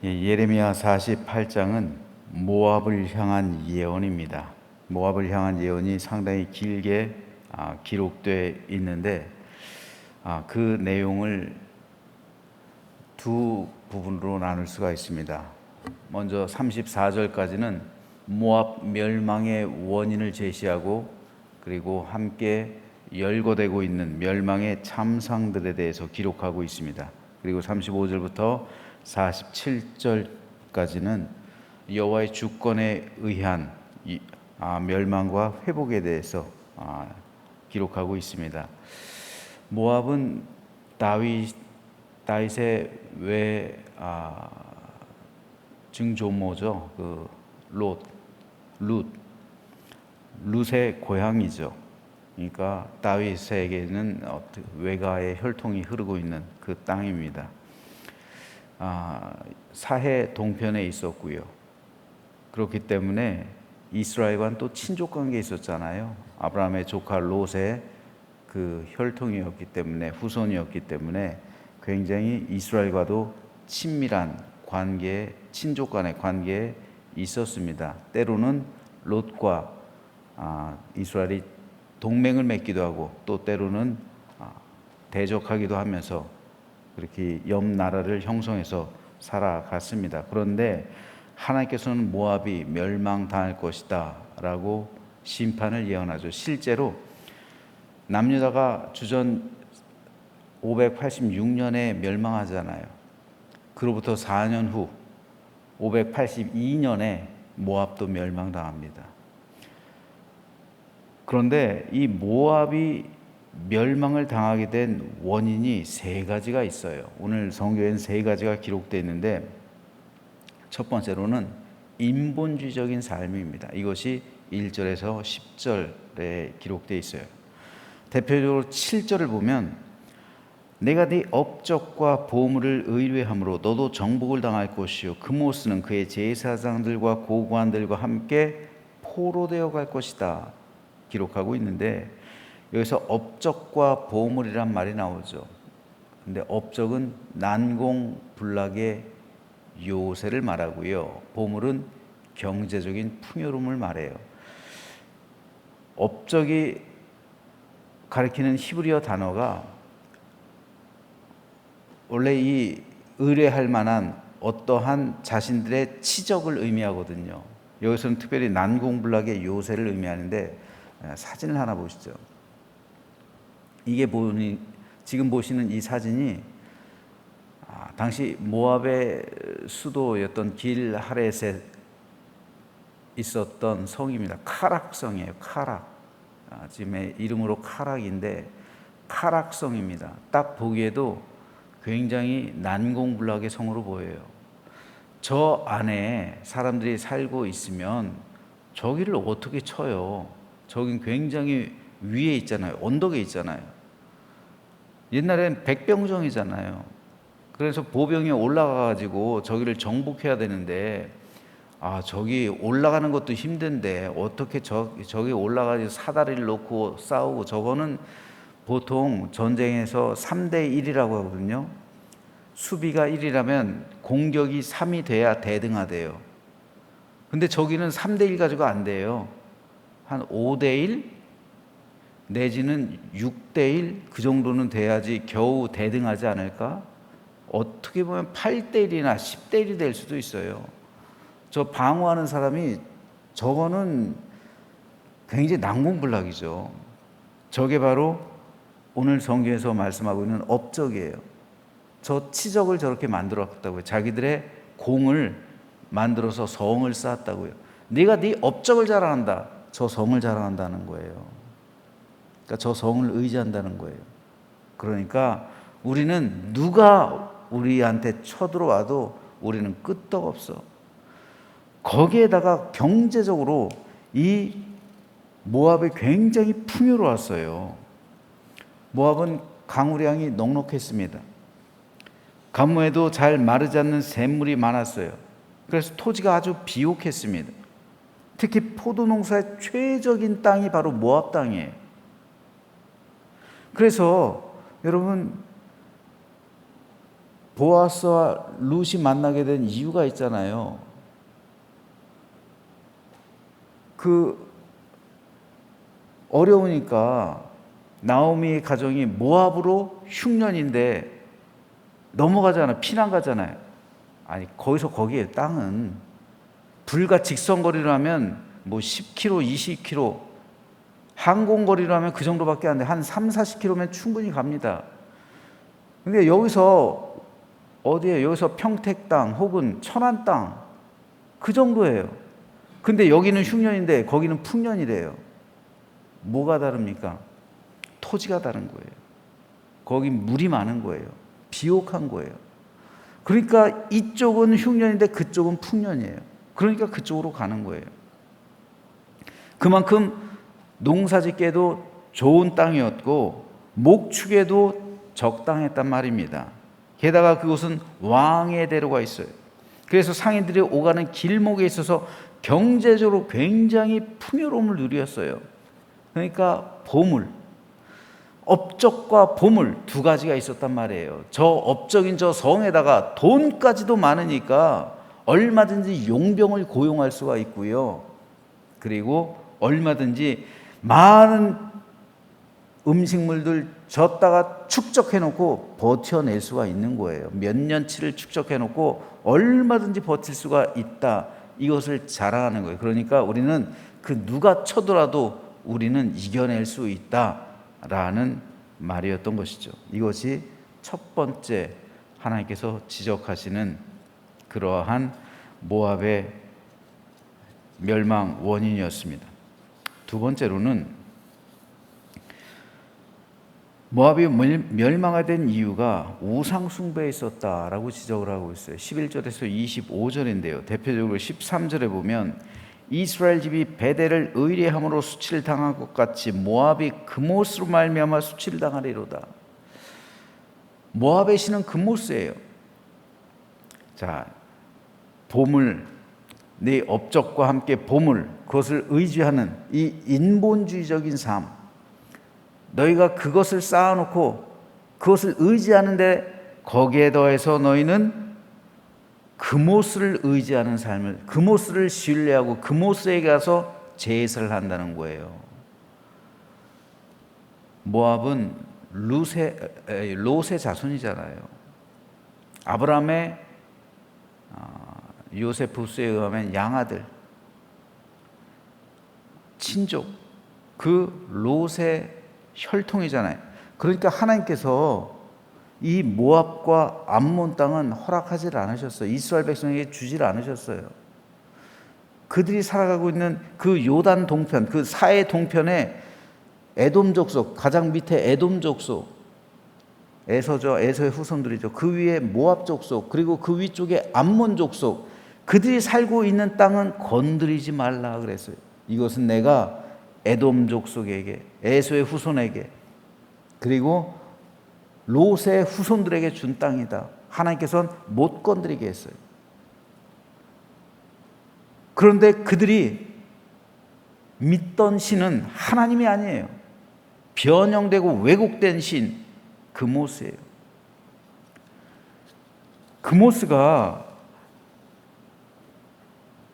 예레미야 48장은 모압을 향한 예언입니다. 모압을 향한 예언이 상당히 길게 기록되어 있는데 그 내용을 두 부분으로 나눌 수가 있습니다. 먼저 34절까지는 모압 멸망의 원인을 제시하고 그리고 함께 열거되고 있는 멸망의 참상들에 대해서 기록하고 있습니다. 그리고 35절부터 47절까지는 여호와의 주권에 의한 멸망과 회복에 대해서 기록하고 있습니다. 모압은 다윗의 증조모죠. 룻의 고향이죠. 그러니까 다윗에게는 외가의 혈통이 흐르고 있는 그 땅입니다. 사해 동편에 있었고요. 그렇기 때문에 이스라엘과는 또 친족 관계에 있었잖아요. 아브라함의 조카 롯의 그 혈통이었기 때문에, 후손이었기 때문에 굉장히 이스라엘과도 친밀한 관계, 친족 간의 관계에 있었습니다. 때로는 롯과 이스라엘이 동맹을 맺기도 하고 또 때로는 대적하기도 하면서 그렇게 옆 나라를 형성해서 살아갔습니다. 그런데 하나님께서는 모압이 멸망당할 것이다 라고 심판을 예언하죠. 실제로 남유다가 주전 586년에 멸망하잖아요. 그로부터 4년 후 582년에 모압도 멸망당합니다. 그런데 이 모압이 멸망을 당하게 된 원인이 세 가지가 있어요. 오늘 성경에는 세 가지가 기록되어 있는데 첫 번째로는 인본주의적인 삶입니다. 이것이 1절에서 10절에 기록되어 있어요. 대표적으로 7절을 보면 내가 네 업적과 보물을 의뢰함으로 너도 정복을 당할 것이요 그모스는 그의 제사장들과 고관들과 함께 포로되어 갈 것이다 기록하고 있는데 여기서 업적과 보물이란 말이 나오죠. 근데 업적은 난공불락의 요새를 말하고요. 보물은 경제적인 풍요로움을 말해요. 업적이 가리키는 히브리어 단어가 원래 이 의뢰할 만한 어떠한 자신들의 치적을 의미하거든요. 여기서는 특별히 난공불락의 요새를 의미하는데 사진을 하나 보시죠. 이게 지금 보시는 이 사진이 당시 모압의 수도였던 길하렛에 있었던 성입니다. 카락성이에요. 카락. 지금의 이름으로 카락인데 카락성입니다. 딱 보기에도 굉장히 난공불락의 성으로 보여요. 저 안에 사람들이 살고 있으면 저기를 어떻게 쳐요? 저긴 굉장히 위에 있잖아요. 언덕에 있잖아요. 옛날엔 백병정이잖아요. 그래서 보병이 올라가가지고 저기를 정복해야 되는데 저기 올라가는 것도 힘든데 어떻게 저기 올라가서 사다리를 놓고 싸우고 저거는 보통 전쟁에서 3대 1이라고 하거든요. 수비가 1이라면 공격이 3이 돼야 대등하대요. 근데 저기는 3대 1 가지고 안 돼요. 한 5대 1 내지는 6대 1 그 정도는 돼야지 겨우 대등하지 않을까? 어떻게 보면 8대 1이나 10대 1이 될 수도 있어요. 저 방어하는 사람이 저거는 굉장히 난공불락이죠. 저게 바로 오늘 성경에서 말씀하고 있는 업적이에요. 저 치적을 저렇게 만들었다고요. 자기들의 공을 만들어서 성을 쌓았다고요. 네가 네 업적을 자랑한다. 저 성을 자랑한다는 거예요. 그러니까 저 성을 의지한다는 거예요. 그러니까 우리는 누가 우리한테 쳐들어와도 우리는 끄떡없어. 거기에다가 경제적으로 이 모압이 굉장히 풍요로웠어요. 모압은 강우량이 넉넉했습니다. 가뭄에도 잘 마르지 않는 샘물이 많았어요. 그래서 토지가 아주 비옥했습니다. 특히 포도 농사의 최적인 땅이 바로 모압 땅이에요. 그래서 여러분 보아스와 룻이 만나게 된 이유가 있잖아요. 그 어려우니까 나오미의 가정이 모압으로 흉년인데 넘어가잖아요. 피난 가잖아요. 아니 거기서 거기에 땅은 불과 직선거리라면 뭐 10km, 20km, 항공거리라면 그 정도밖에 안 돼. 한 3, 40km면 충분히 갑니다. 근데 여기서 어디에 여기서 평택 땅 혹은 천안 땅 그 정도예요. 근데 여기는 흉년인데 거기는 풍년이래요. 뭐가 다릅니까? 토지가 다른 거예요. 거기 물이 많은 거예요. 비옥한 거예요. 그러니까 이쪽은 흉년인데 그쪽은 풍년이에요. 그러니까 그쪽으로 가는 거예요. 그만큼 농사짓기에도 좋은 땅이었고 목축에도 적당했단 말입니다. 게다가 그곳은 왕의 대로가 있어요. 그래서 상인들이 오가는 길목에 있어서 경제적으로 굉장히 풍요로움을 누렸어요. 그러니까 보물, 업적과 보물 두 가지가 있었단 말이에요. 저 업적인 저 성에다가 돈까지도 많으니까 얼마든지 용병을 고용할 수가 있고요. 그리고 얼마든지 많은 음식물들 졌다가 축적해 놓고 버텨낼 수가 있는 거예요. 몇 년치를 축적해 놓고 얼마든지 버틸 수가 있다. 이것을 자랑하는 거예요. 그러니까 우리는 그 누가 쳐더라도 우리는 이겨낼 수 있다라는 말이었던 것이죠. 이것이 첫 번째 하나님께서 지적하시는 그러한 모압의 멸망 원인이었습니다. 두 번째로는 모압이 멸망하게 된 이유가 우상 숭배에 있었다라고 지적을 하고 있어요. 11절에서 25절인데요. 대표적으로 13절에 보면 이스라엘 집이 베델을 의뢰함으로 수치를 당한 것 같이 모압이 그못으로 말미암아 수치를 당하리로다. 모압의 신은 그못이에요. 자, 보물, 네 업적과 함께 보물, 그것을 의지하는 이 인본주의적인 삶, 너희가 그것을 쌓아놓고 그것을 의지하는데 거기에 더해서 너희는 그모스를 의지하는 삶을, 그모스를 신뢰하고 그모스에게 가서 제사를 한다는 거예요. 모압은 롯의 자손이잖아요. 아브라함의 요세푸스에 의하면 양아들, 친족, 그 롯의 혈통이잖아요. 그러니까 하나님께서 이 모압과 암몬 땅은 허락하지 않으셨어요. 이스라엘 백성에게 주지 않으셨어요. 그들이 살아가고 있는 그 요단 동편, 그 사해 동편에 에돔 족속, 가장 밑에 에돔 족속, 에서의 후손들이죠. 그 위에 모압 족속, 그리고 그 위쪽에 암몬 족속, 그들이 살고 있는 땅은 건드리지 말라 그랬어요. 이것은 내가 에돔 족속에게, 에서의 후손에게, 그리고 롯의 후손들에게 준 땅이다. 하나님께서는 못 건드리게 했어요. 그런데 그들이 믿던 신은 하나님이 아니에요. 변형되고 왜곡된 신, 그모스예요. 그모스가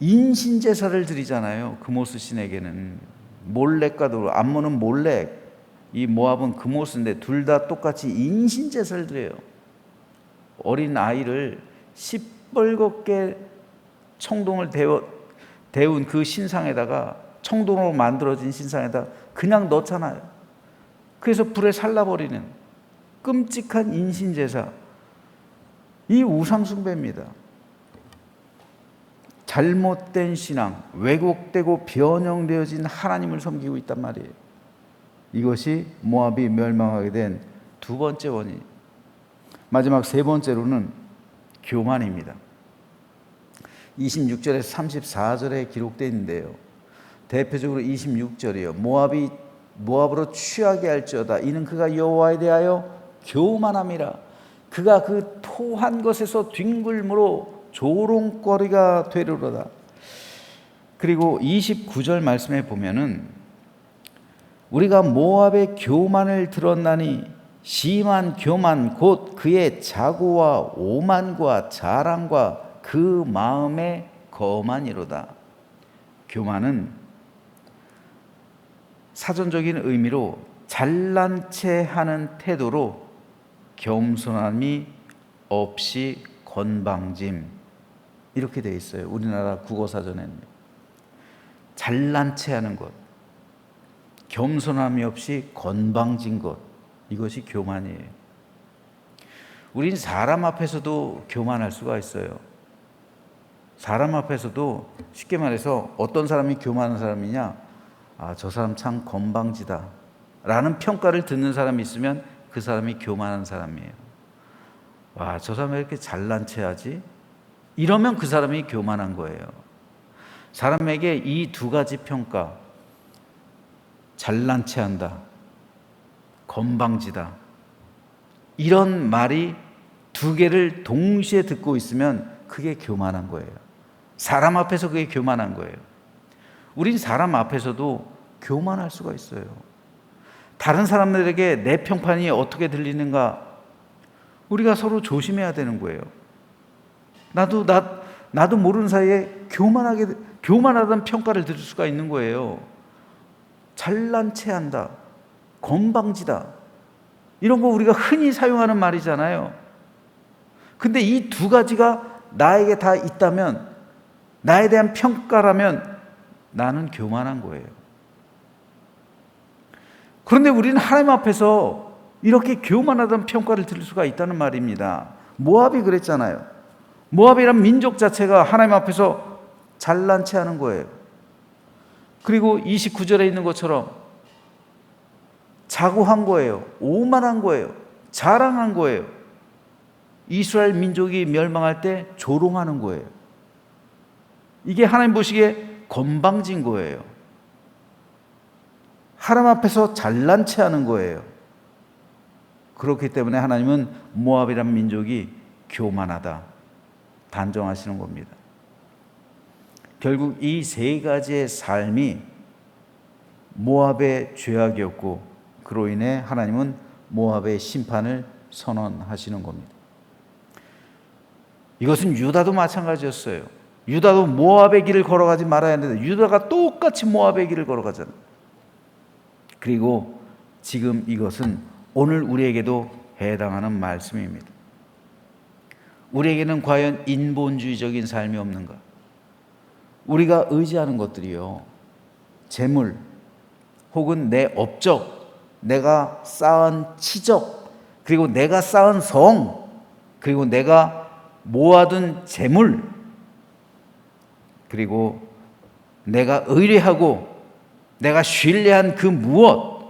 인신제사를 드리잖아요. 그모스 신에게는 몰렉과도, 암몬은 몰렉, 이 모압은 그모스인데 둘 다 똑같이 인신제사를 드려요. 어린 아이를 시뻘겋게 청동을 데운 그 신상에다가, 청동으로 만들어진 신상에다 그냥 넣잖아요. 그래서 불에 살라버리는 끔찍한 인신제사, 이 우상숭배입니다. 잘못된 신앙, 왜곡되고 변형되어진 하나님을 섬기고 있단 말이에요. 이것이 모압이 멸망하게 된 두 번째 원인. 마지막 세 번째로는 교만입니다. 26절에서 34절에 기록되어 있는데요. 대표적으로 26절이요. 모압으로 취하게 할지어다. 이는 그가 여호와에 대하여 교만함이라. 그가 그 토한 것에서 뒹굴므로 조롱거리가 되리로다. 그리고 29절 말씀에 보면은 우리가 모압의 교만을 들었나니 심한 교만 곧 그의 자고와 오만과 자랑과 그 마음의 거만이로다. 교만은 사전적인 의미로 잘난 체 하는 태도로 겸손함이 없이 건방짐, 이렇게 되어 있어요. 우리나라 국어사전에는 잘난 체 하는 것, 겸손함이 없이 건방진 것, 이것이 교만이에요. 우린 사람 앞에서도 교만할 수가 있어요. 사람 앞에서도 쉽게 말해서 어떤 사람이 교만한 사람이냐, 저 사람 참 건방지다 라는 평가를 듣는 사람이 있으면 그 사람이 교만한 사람이에요. 와, 저 사람 왜 이렇게 잘난 체 하지? 이러면 그 사람이 교만한 거예요. 사람에게 이 두 가지 평가, 잘난 체 한다, 건방지다, 이런 말이 두 개를 동시에 듣고 있으면 그게 교만한 거예요. 사람 앞에서 그게 교만한 거예요. 우린 사람 앞에서도 교만할 수가 있어요. 다른 사람들에게 내 평판이 어떻게 들리는가 우리가 서로 조심해야 되는 거예요. 나도 모르는 사이에 교만하다는 평가를 들을 수가 있는 거예요. 잘난 체 한다, 건방지다, 이런 거 우리가 흔히 사용하는 말이잖아요. 근데 이 두 가지가 나에게 다 있다면, 나에 대한 평가라면 나는 교만한 거예요. 그런데 우리는 하나님 앞에서 이렇게 교만하다는 평가를 들을 수가 있다는 말입니다. 모압이 그랬잖아요. 모압이란 민족 자체가 하나님 앞에서 잘난 체 하는 거예요. 그리고 29절에 있는 것처럼 자고한 거예요. 오만한 거예요. 자랑한 거예요. 이스라엘 민족이 멸망할 때 조롱하는 거예요. 이게 하나님 보시기에 건방진 거예요. 하나님 앞에서 잘난 체 하는 거예요. 그렇기 때문에 하나님은 모압이란 민족이 교만하다 단정하시는 겁니다. 결국 이 세 가지의 삶이 모압의 죄악이었고, 그로 인해 하나님은 모압의 심판을 선언하시는 겁니다. 이것은 유다도 마찬가지였어요. 유다도 모압의 길을 걸어가지 말아야 하는데 유다가 똑같이 모압의 길을 걸어가잖아요. 그리고 지금 이것은 오늘 우리에게도 해당하는 말씀입니다. 우리에게는 과연 인본주의적인 삶이 없는가? 우리가 의지하는 것들이요, 재물 혹은 내 업적, 내가 쌓은 치적, 그리고 내가 쌓은 성, 그리고 내가 모아둔 재물, 그리고 내가 의뢰하고 내가 신뢰한 그 무엇,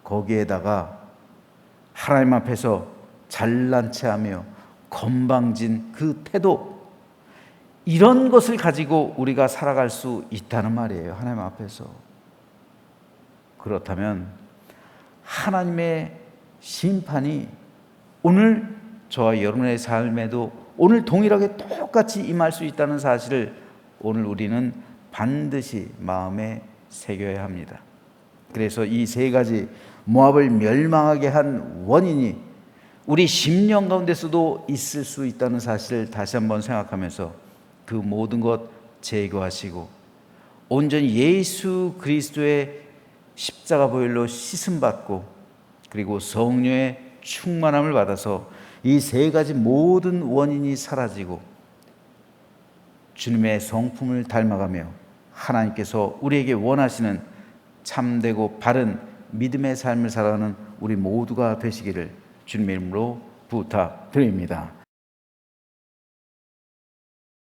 거기에다가 하나님 앞에서 잘난 체하며 건방진 그 태도, 이런 것을 가지고 우리가 살아갈 수 있다는 말이에요. 하나님 앞에서. 그렇다면 하나님의 심판이 오늘 저와 여러분의 삶에도 오늘 동일하게 똑같이 임할 수 있다는 사실을 오늘 우리는 반드시 마음에 새겨야 합니다. 그래서 이 세 가지 모압을 멸망하게 한 원인이 우리 심령 가운데서도 있을 수 있다는 사실을 다시 한번 생각하면서 그 모든 것 제거하시고 온전히 예수 그리스도의 십자가 보혈로 씻음받고 그리고 성령의 충만함을 받아서 이 세 가지 모든 원인이 사라지고 주님의 성품을 닮아가며 하나님께서 우리에게 원하시는 참되고 바른 믿음의 삶을 살아가는 우리 모두가 되시기를 주님의 이름으로 부탁드립니다.